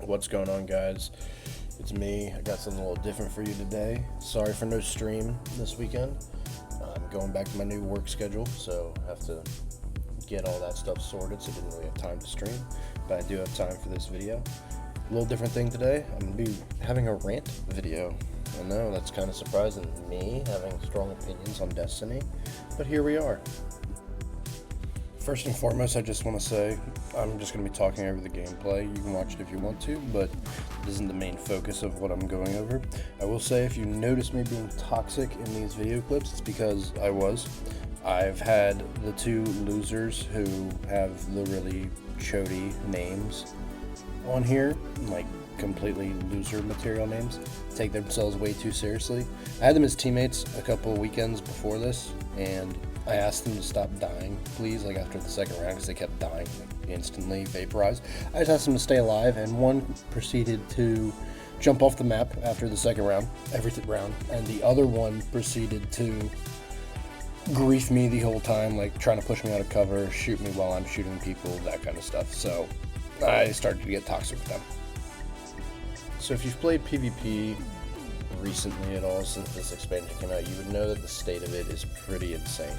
What's going on, guys? It's me. I got something a little different for you today. Sorry for no stream this weekend. I'm going back to my new work schedule, so I have to get all that stuff sorted, so I didn't really have time to stream. But I do have time for this video. A little different thing today. I'm going to be having a rant video. I know, that's kind of surprising, me having strong opinions on Destiny, but here we are. First and foremost, I just want to say I'm just going to be talking over the gameplay. You can watch it if you want to, but it isn't the main focus of what I'm going over. I will say, if you notice me being toxic in these video clips, it's because I was. I've had the two losers who have the really chody names on here, like completely loser material names, take themselves way too seriously. I had them as teammates a couple weekends before this, and I asked them to stop dying, please, like after the second round, because they kept dying, like instantly vaporized. I just asked them to stay alive, and one proceeded to jump off the map after the second round, every round, and the other one proceeded to grief me the whole time, like trying to push me out of cover, shoot me while I'm shooting people, that kind of stuff. So I started to get toxic with them. So if you've played PvP recently at all since this expansion came out, you would know that the state of it is pretty insane.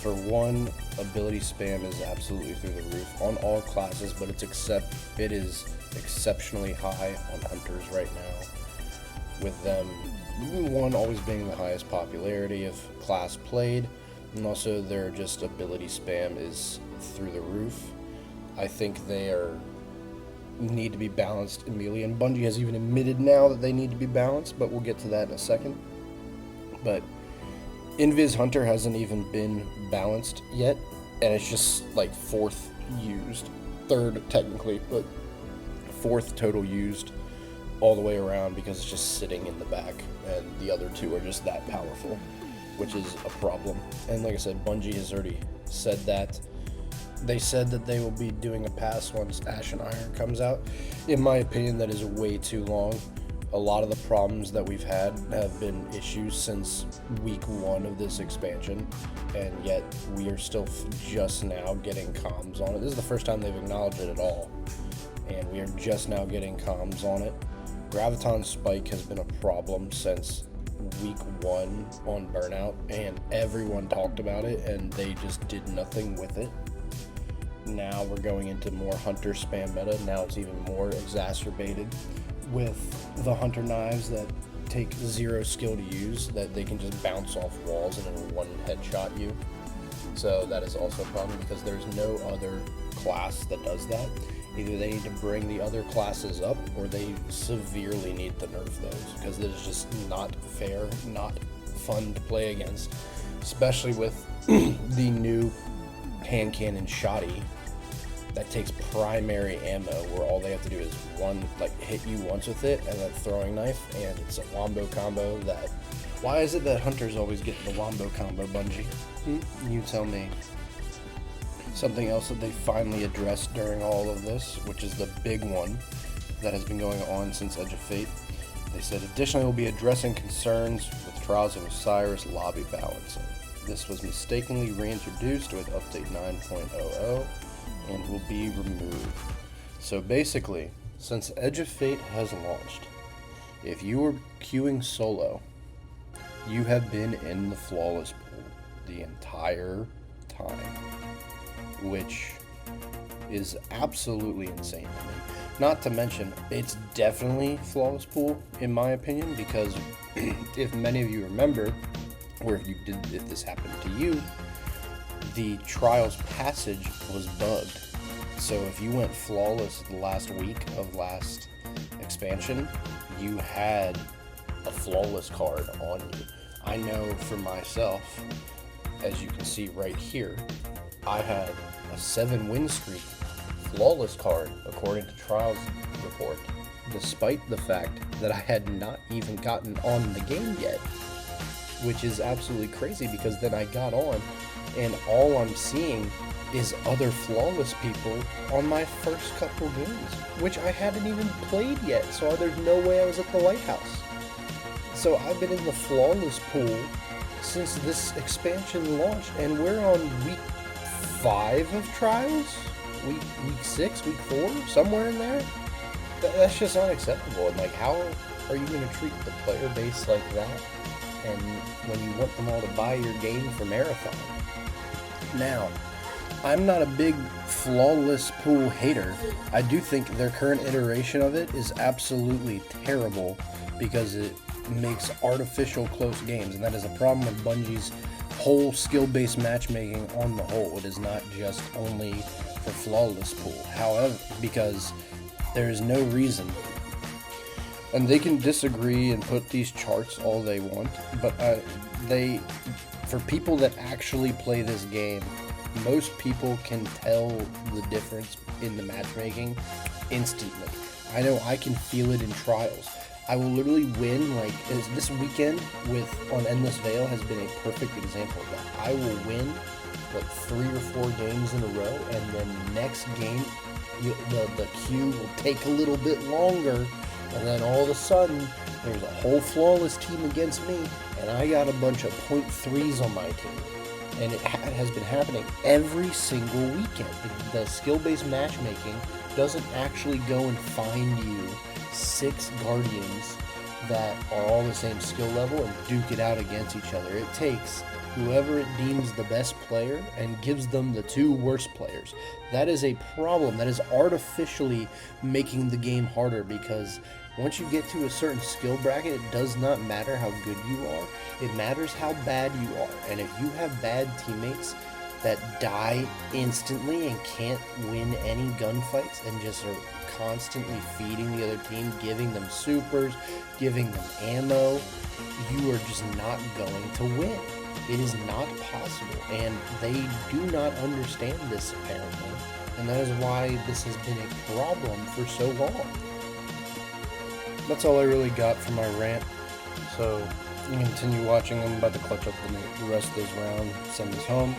For one, ability spam is absolutely through the roof on all classes, but it is exceptionally high on hunters right now, with them, one, always being the highest popularity of class played, and also their just ability spam is through the roof. I think they need to be balanced immediately, and Bungie has even admitted now that they need to be balanced, but we'll get to that in a second. But Invis Hunter hasn't even been balanced yet, and it's just like fourth used, third technically, but fourth total used all the way around, because it's just sitting in the back, and the other two are just that powerful, which is a problem. And like I said, Bungie has already said that. They said that they will be doing a pass once Ash and Iron comes out. In my opinion, that is way too long. A lot of the problems that we've had have been issues since week 1 of this expansion, and yet we are still just now getting comms on it. This is the first time they've acknowledged it at all, and we are just now getting comms on it. Graviton Spike has been a problem since week 1 on Burnout, and everyone talked about it, and they just did nothing with it. Now we're going into more hunter spam meta. Now it's even more exacerbated with the hunter knives that take 0 skill to use, that they can just bounce off walls and in one headshot you. So that is also a problem, because there's no other class that does that. Either they need to bring the other classes up, or they severely need to nerf those, because it is just not fair, not fun to play against, especially with the new hand cannon Shoddy that takes primary ammo, where all they have to do is hit you once with it, and then throwing knife, and it's a wombo combo. That, why is it that hunters always get the wombo combo, Bungie? You tell me. Something else that they finally addressed during all of this, which is the big one that has been going on since Edge of Fate. They said, additionally, we'll be addressing concerns with Trials of Osiris lobby balancing. This was mistakenly reintroduced with update 9.00 and will be removed. So basically, since Edge of Fate has launched, if you were queuing solo, you have been in the flawless pool the entire time, which is absolutely insane to me. Not to mention, it's definitely flawless pool in my opinion, because if many of you remember, or if this happened to you, the Trials passage was bugged. So if you went flawless the last week of last expansion, you had a flawless card on you. I know for myself, as you can see right here, I had a 7-win streak flawless card according to Trials report, despite the fact that I had not even gotten on the game yet, which is absolutely crazy, because then I got on and all I'm seeing is other flawless people on my first couple games, which I haven't even played yet, so there's no way I was at the lighthouse. So I've been in the flawless pool since this expansion launched, and we're on week 5 of Trials? Week 6, week 4, somewhere in there? That's just unacceptable. And like, how are you going to treat the player base like that? And when you want them all to buy your game for Marathon. Now, I'm not a big flawless pool hater. I do think their current iteration of it is absolutely terrible because it makes artificial close games, and that is a problem with Bungie's whole skill-based matchmaking on the whole. It is not just only for flawless pool. However, because there is no reason, and they can disagree and put these charts all they want, but for people that actually play this game, most people can tell the difference in the matchmaking instantly. I know I can feel it in trials. I will literally win, like this weekend on Endless Veil has been a perfect example of that. I will win like 3 or 4 games in a row, and then next game the queue will take a little bit longer, and then all of a sudden there's a whole flawless team against me, and I got a bunch of .3s on my team. And it has been happening every single weekend. The skill-based matchmaking doesn't actually go and find you 6 Guardians that are all the same skill level and duke it out against each other. It takes whoever it deems the best player and gives them the 2 worst players. That is a problem. That is artificially making the game harder, because once you get to a certain skill bracket, it does not matter how good you are. It matters how bad you are. And if you have bad teammates that die instantly and can't win any gunfights and just are constantly feeding the other team, giving them supers, giving them ammo, you are just not going to win. It is not possible, and they do not understand this apparently, and that is why this has been a problem for so long. That's all I really got for my rant, so you can continue watching. I'm about to clutch up the rest of this round, send this home.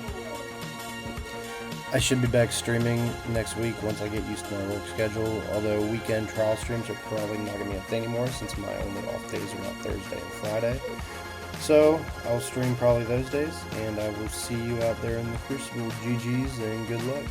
I should be back streaming next week once I get used to my work schedule, although weekend trial streams are probably not going to be a thing anymore since my only off days are not Thursday and Friday. So, I'll stream probably those days, and I will see you out there in the Crucible. GG's and good luck.